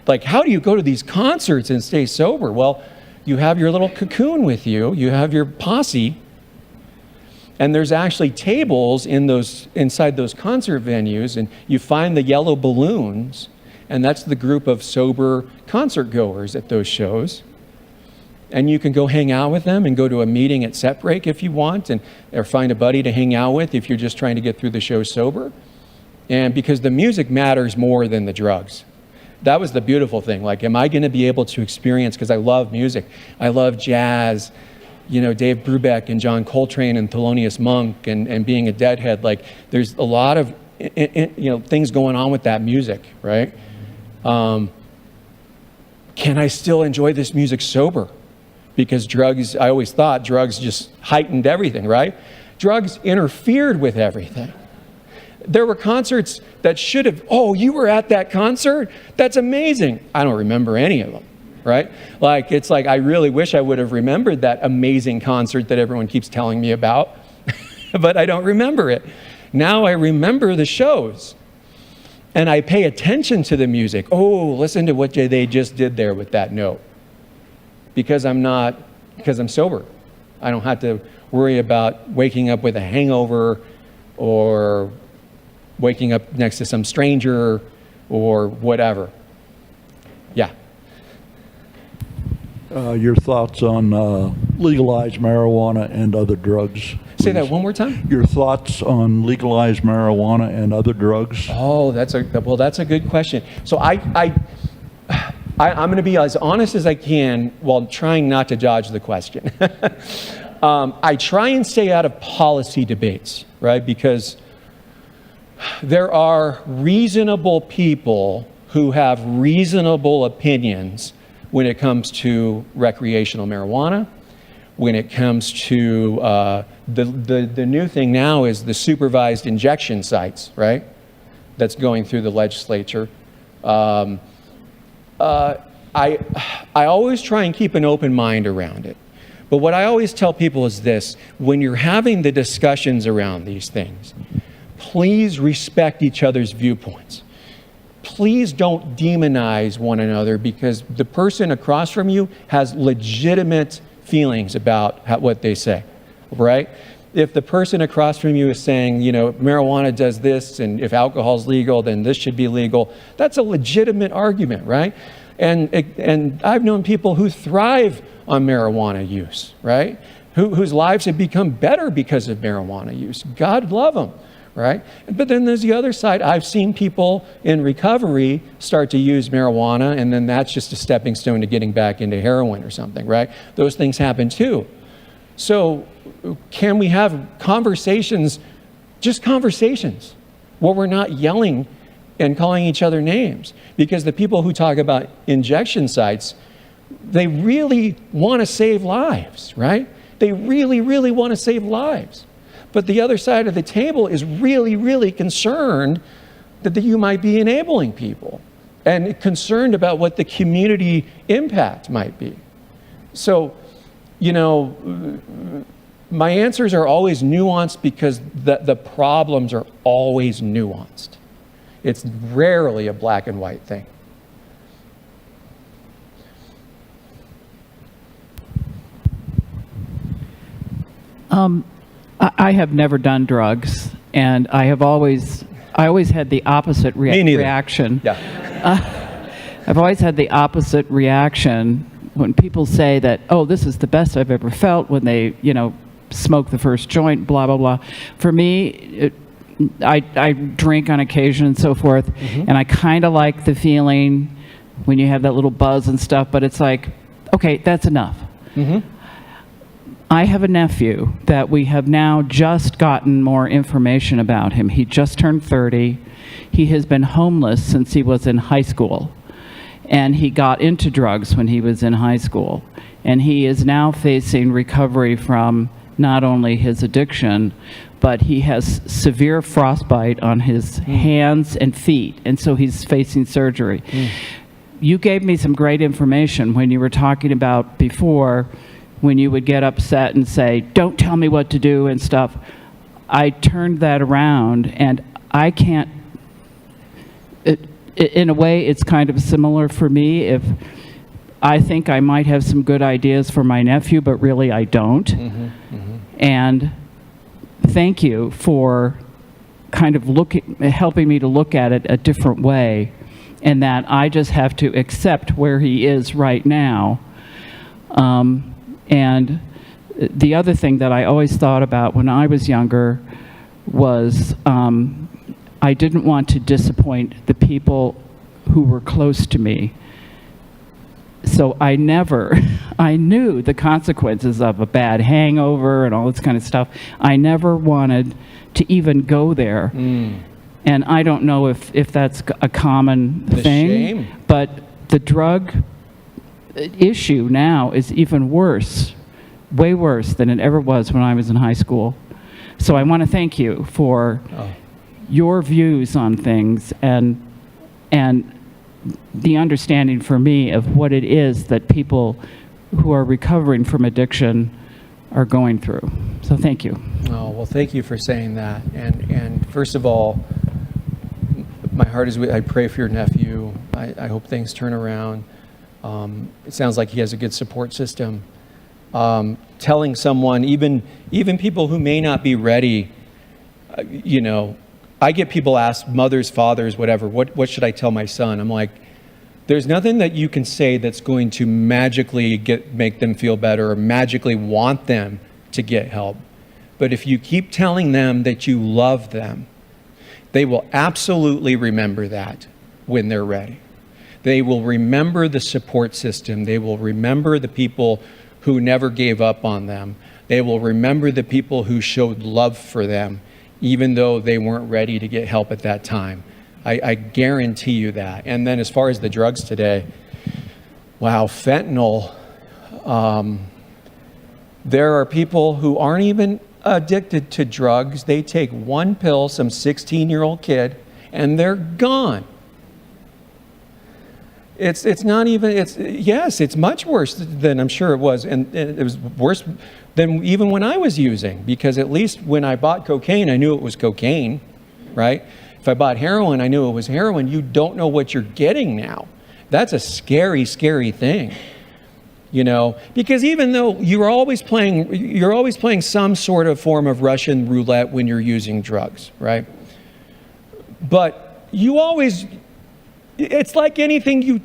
Like, how do you go to these concerts and stay sober? Well, you have your little cocoon with you. You have your posse. And there's actually tables inside those concert venues, and you find the yellow balloons, and that's the group of sober concert goers at those shows. And you can go hang out with them and go to a meeting at set break if you want, or find a buddy to hang out with if you're just trying to get through the show sober. And because the music matters more than the drugs. That was the beautiful thing. Like, am I going to be able to experience, because I love music. I love jazz, Dave Brubeck and John Coltrane and Thelonious Monk and being a Deadhead. Like, there's a lot of, things going on with that music, right? Can I still enjoy this music sober? Because drugs, I always thought drugs just heightened everything, right? Drugs interfered with everything. There were concerts that should have, oh, you were at that concert? That's amazing. I don't remember any of them, right? Like, it's like, I really wish I would have remembered that amazing concert that everyone keeps telling me about, but I don't remember it. Now I remember the shows, and I pay attention to the music. Oh, listen to what they just did there with that note. Because I'm sober. I don't have to worry about waking up with a hangover or waking up next to some stranger or whatever. Yeah. Your thoughts on legalized marijuana and other drugs? Say that one more time. Your thoughts on legalized marijuana and other drugs? Oh, that's a good question. So I'm going to be as honest as I can while trying not to dodge the question. I try and stay out of policy debates, right? Because there are reasonable people who have reasonable opinions when it comes to recreational marijuana, when it comes to The new thing now is the supervised injection sites, right? That's going through the legislature. I always try and keep an open mind around it. But what I always tell people is this: when you're having the discussions around these things, please respect each other's viewpoints. Please don't demonize one another, because the person across from you has legitimate feelings about what they say, right? If the person across from you is saying, you know, marijuana does this, and if alcohol is legal, then this should be legal, that's a legitimate argument, right? And I've known people who thrive on marijuana use, right? Whose lives have become better because of marijuana use. God love them, right? But then there's the other side. I've seen people in recovery start to use marijuana, and then that's just a stepping stone to getting back into heroin or something, right? Those things happen too. So can we have conversations, just conversations, where we're not yelling and calling each other names? Because the people who talk about injection sites, they really want to save lives, right? They really, really want to save lives. But the other side of the table is really, really concerned that you might be enabling people, and concerned about what the community impact might be. So, you know, my answers are always nuanced, because the problems are always nuanced. It's rarely a black and white thing. I have never done drugs, and I always had the opposite reaction. Yeah. I've always had the opposite reaction when people say that, oh, this is the best I've ever felt when they, you know, smoke the first joint, blah, blah, blah. For me, I drink on occasion and so forth, and I kind of like the feeling when you have that little buzz and stuff, but it's like, okay, that's enough. I have a nephew that we have now just gotten more information about him. He just turned 30. He has been homeless since he was in high school. And he got into drugs when he was in high school. And he is now facing recovery from not only his addiction, but he has severe frostbite on his hands and feet. And so he's facing surgery. You gave me some great information when you were talking about before, when you would get upset and say, don't tell me what to do and stuff. I turned that around, and I can't, in a way, it's kind of similar for me. If I think I might have some good ideas for my nephew, but really I don't. And thank you for kind of helping me to look at it a different way, and that I just have to accept where he is right now. And the other thing that I always thought about when I was younger was I didn't want to disappoint the people who were close to me. So I knew the consequences of a bad hangover and all this kind of stuff. I never wanted to even go there. And I don't know if that's a common thing. Shame. But the drug issue now is even worse, way worse than it ever was when I was in high school. So I want to thank you for your views on things and the understanding for me of what it is that people who are recovering from addiction are going through. So thank you. Oh, well, thank you for saying that. And first of all, my heart is with, I pray for your nephew. I hope things turn around. It sounds like he has a good support system. Telling someone, even people who may not be ready, you know, I get people ask, mothers, fathers, whatever, what should I tell my son? I'm like, there's nothing that you can say that's going to magically make them feel better or magically want them to get help. But if you keep telling them that you love them, they will absolutely remember that when they're ready. They will remember the support system. They will remember the people who never gave up on them. They will remember the people who showed love for them, even though they weren't ready to get help at that time. I guarantee you that. And then as far as the drugs today, wow, fentanyl. There are people who aren't even addicted to drugs, they take one pill, some 16-year-old kid, and they're gone. It's not even, yes, it's much worse than I'm sure it was. And it was worse than even when I was using, because at least when I bought cocaine, I knew it was cocaine, right? If I bought heroin, I knew it was heroin. You don't know what you're getting now. That's a scary, scary thing, you know, because even though you're always playing some sort of form of Russian roulette when you're using drugs, right? But you always, it's like anything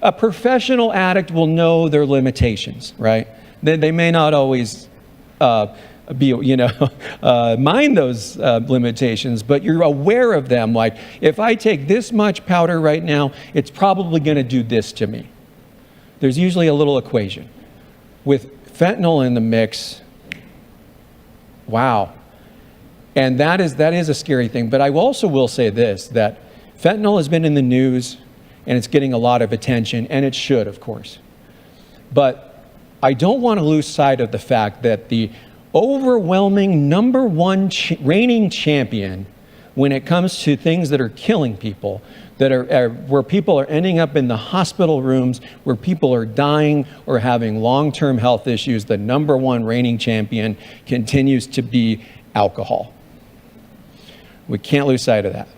a professional addict will know their limitations, right? They may not always be, you know, mind those limitations, but you're aware of them. Like, if I take this much powder right now, it's probably going to do this to me. There's usually a little equation. With fentanyl in the mix, wow. And that is a scary thing. But I also will say this, that fentanyl has been in the news, and it's getting a lot of attention, and it should, of course. But I don't want to lose sight of the fact that the overwhelming number one reigning champion when it comes to things that are killing people, that are where people are ending up in the hospital rooms, where people are dying or having long-term health issues, the number one reigning champion continues to be alcohol. We can't lose sight of that.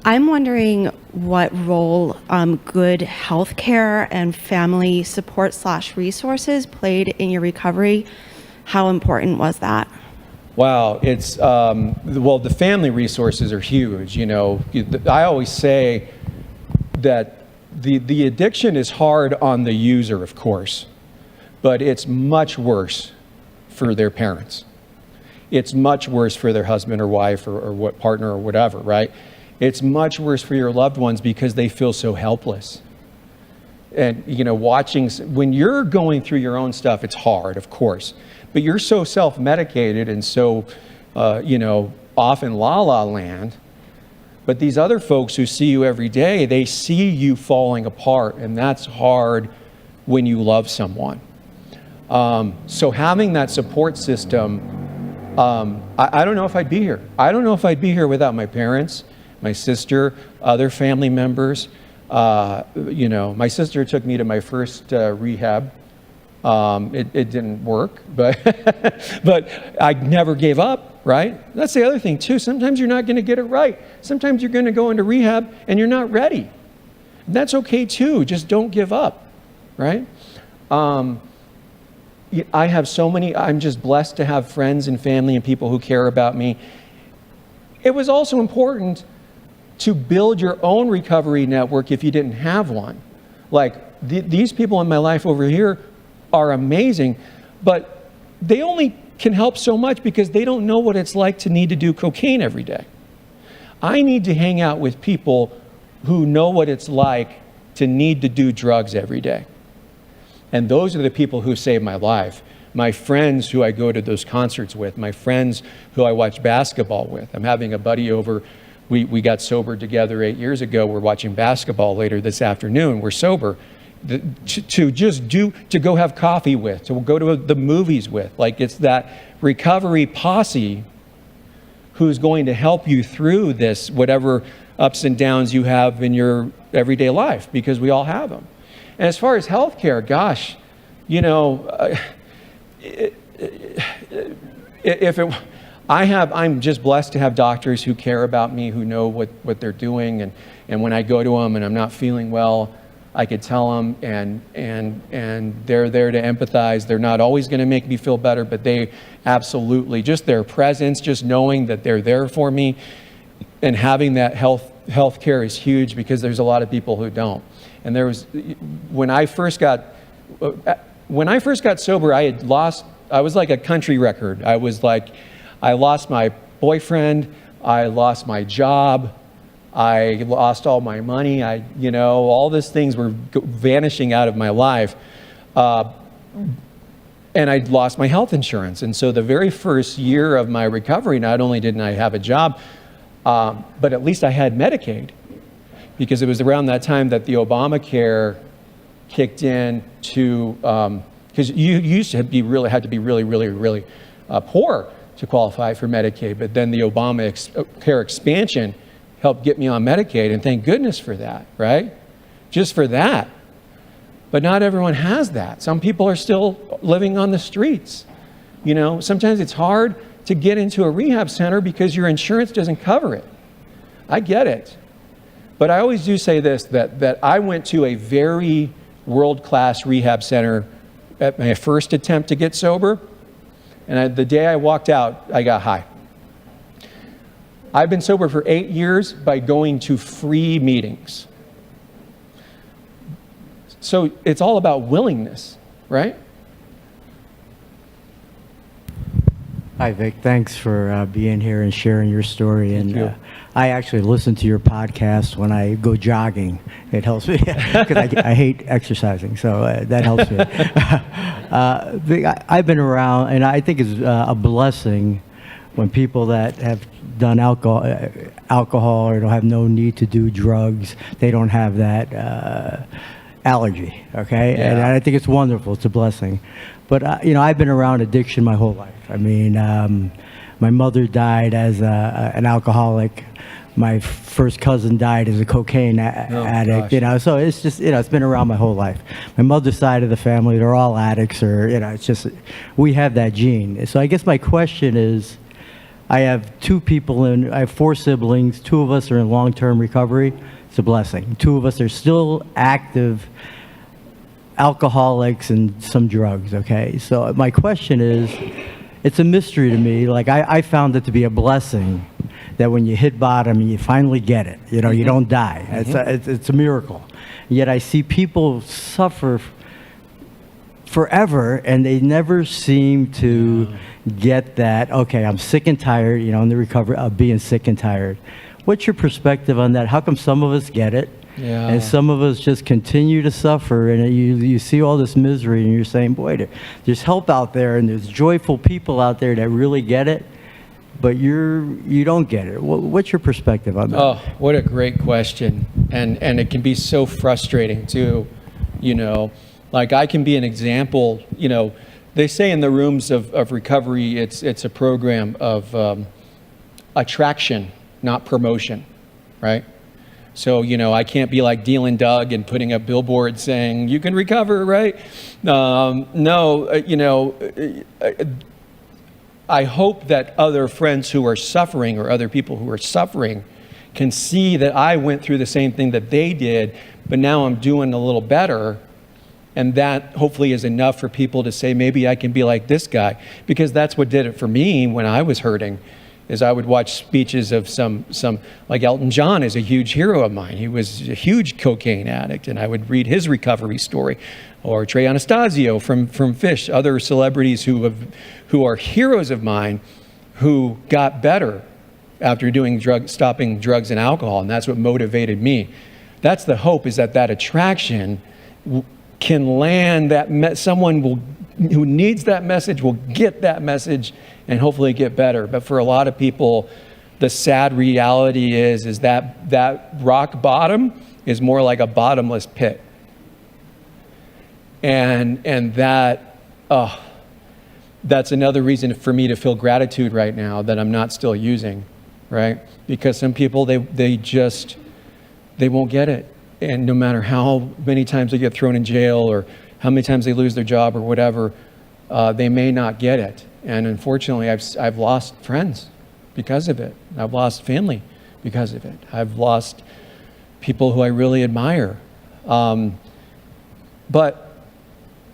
I'm wondering what role good health care and family support / resources played in your recovery. How important was that? Wow, it's, well, the family resources are huge. You know, I always say that the addiction is hard on the user, of course, but it's much worse for their parents. It's much worse for their husband or wife or what partner or whatever, right? It's much worse for your loved ones because they feel so helpless. And, you know, when you're going through your own stuff, it's hard, of course. But you're so self-medicated and so, you know, off in la-la land. But these other folks who see you every day, they see you falling apart. And that's hard when you love someone. So having that support system, I don't know if I'd be here. I don't know if I'd be here without my parents, my sister, other family members. You know, my sister took me to my first rehab. It didn't work, but but I never gave up, right? That's the other thing too. Sometimes you're not going to get it right. Sometimes you're going to go into rehab and you're not ready. That's okay too. Just don't give up, right? I have so many, I'm just blessed to have friends and family and people who care about me. It was also important to build your own recovery network if you didn't have one. Like, these people in my life over here are amazing, but they only can help so much because they don't know what it's like to need to do cocaine every day. I need to hang out with people who know what it's like to need to do drugs every day. And those are the people who saved my life. My friends who I go to those concerts with, my friends who I watch basketball with. I'm having a buddy over. We got sober together 8 years ago. We're watching basketball later this afternoon. We're sober. To go have coffee with, to go to the movies with. Like, it's that recovery posse who's going to help you through this, whatever ups and downs you have in your everyday life, because we all have them. And as far as healthcare, gosh, you know, I'm just blessed to have doctors who care about me, who know what they're doing, and when I go to them and I'm not feeling well, I could tell them, and they're there to empathize. They're not always going to make me feel better, but they absolutely, just their presence, just knowing that they're there for me, and having that health care is huge, because there's a lot of people who don't. And when I first got sober, I was like a country record. I lost my boyfriend, I lost my job, I lost all my money, all these things were vanishing out of my life. And I lost my health insurance. And so the very first year of my recovery, not only didn't I have a job, but at least I had Medicaid. Because it was around that time that the Obamacare kicked in to because you used to be really poor to qualify for Medicaid, but then the Obamacare expansion helped get me on Medicaid, and thank goodness for that, right? Just for that. But not everyone has that. Some people are still living on the streets. You know, sometimes it's hard to get into a rehab center because your insurance doesn't cover it. I get it. But I always do say this, that I went to a very world-class rehab center at my first attempt to get sober, and the day I walked out, I got high. I've been sober for 8 years by going to free meetings. So it's all about willingness, right? Hi, Vic. Thanks for being here and sharing your story. Thank you. I actually listen to your podcast when I go jogging. It helps me because I hate exercising, so that helps me. Vic, I've been around, and I think it's a blessing when people that have done alcohol or don't have no need to do drugs, they don't have that allergy, okay? Yeah. And I think it's wonderful. It's a blessing. But, you know, I've been around addiction my whole life. I mean, my mother died as an alcoholic. My first cousin died as a cocaine addict, gosh. you know, so it's just, you know, it's been around my whole life. My mother's side of the family, they're all addicts, or, you know, it's just, we have that gene. So I guess my question is, I have two people I have 4 siblings. 2 of us are in long-term recovery. It's a blessing. 2 of us are still active alcoholics and some drugs, okay? So my question is, it's a mystery to me. Like, I found it to be a blessing that when you hit bottom, you finally get it. You know, you don't die. It's a miracle. Yet I see people suffer forever, and they never seem to get that, okay, I'm sick and tired, you know, in the recovery of being sick and tired. What's your perspective on that? How come some of us get it, Yeah. and some of us just continue to suffer, and you see all this misery, and you're saying, boy, there's help out there, and there's joyful people out there that really get it, but you don't get it. What's your perspective on that? Oh, what a great question. And it can be so frustrating too, you know. Like, I can be an example, you know, they say in the rooms of recovery, it's a program of attraction, not promotion, right? So, you know, I can't be like Dealin' Doug and putting up billboards saying, you can recover, right? You know, I hope that other friends who are suffering, or other people who are suffering, can see that I went through the same thing that they did, but now I'm doing a little better. And that hopefully is enough for people to say, maybe I can be like this guy. Because that's what did it for me when I was hurting, is I would watch speeches of some like Elton John is a huge hero of mine. He was a huge cocaine addict, and I would read his recovery story. Or Trey Anastasio from Fish, other celebrities who are heroes of mine, who got better after stopping drugs and alcohol, and that's what motivated me. That's the hope, is that attraction can land, that someone who needs that message will get that message and hopefully get better. But for a lot of people, the sad reality is that rock bottom is more like a bottomless pit. And that's another reason for me to feel gratitude right now that I'm not still using, right? Because some people, they won't get it. And no matter how many times they get thrown in jail, or how many times they lose their job or whatever, they may not get it. And unfortunately, I've lost friends because of it. I've lost family because of it. I've lost people who I really admire. But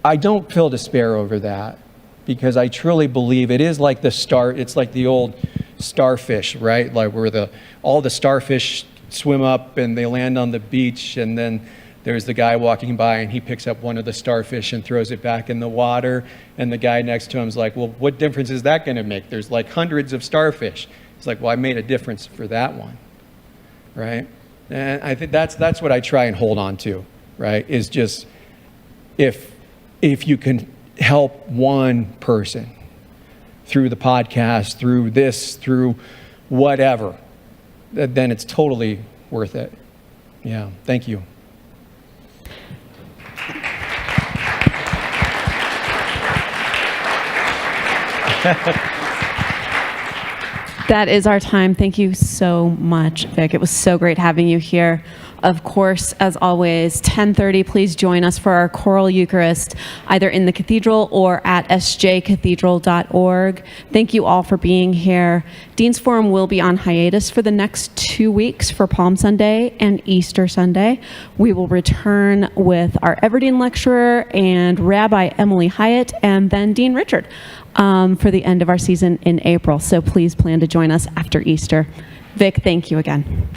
I don't feel despair over that, because I truly believe it is like it's like the old starfish, right? Like where all the starfish swim up and they land on the beach, and then there's the guy walking by and he picks up one of the starfish and throws it back in the water, and the guy next to him is like, well, what difference is that going to make? There's like hundreds of starfish. It's like, well, I made a difference for that one, right? And I think that's what I try and hold on to, right? Is just, if you can help one person through the podcast, through this, through whatever, then it's totally worth it. Yeah, thank you. That is our time. Thank you so much, Vic. It was so great having you here. Of course, as always, 10:30, please join us for our choral Eucharist, either in the cathedral or at sjcathedral.org. Thank you all for being here. Dean's Forum will be on hiatus for the next 2 weeks for Palm Sunday and Easter Sunday. We will return with our Everdeen lecturer and Rabbi Emily Hyatt, and then Dean Richard for the end of our season in April. So please plan to join us after Easter. Vic, thank you again.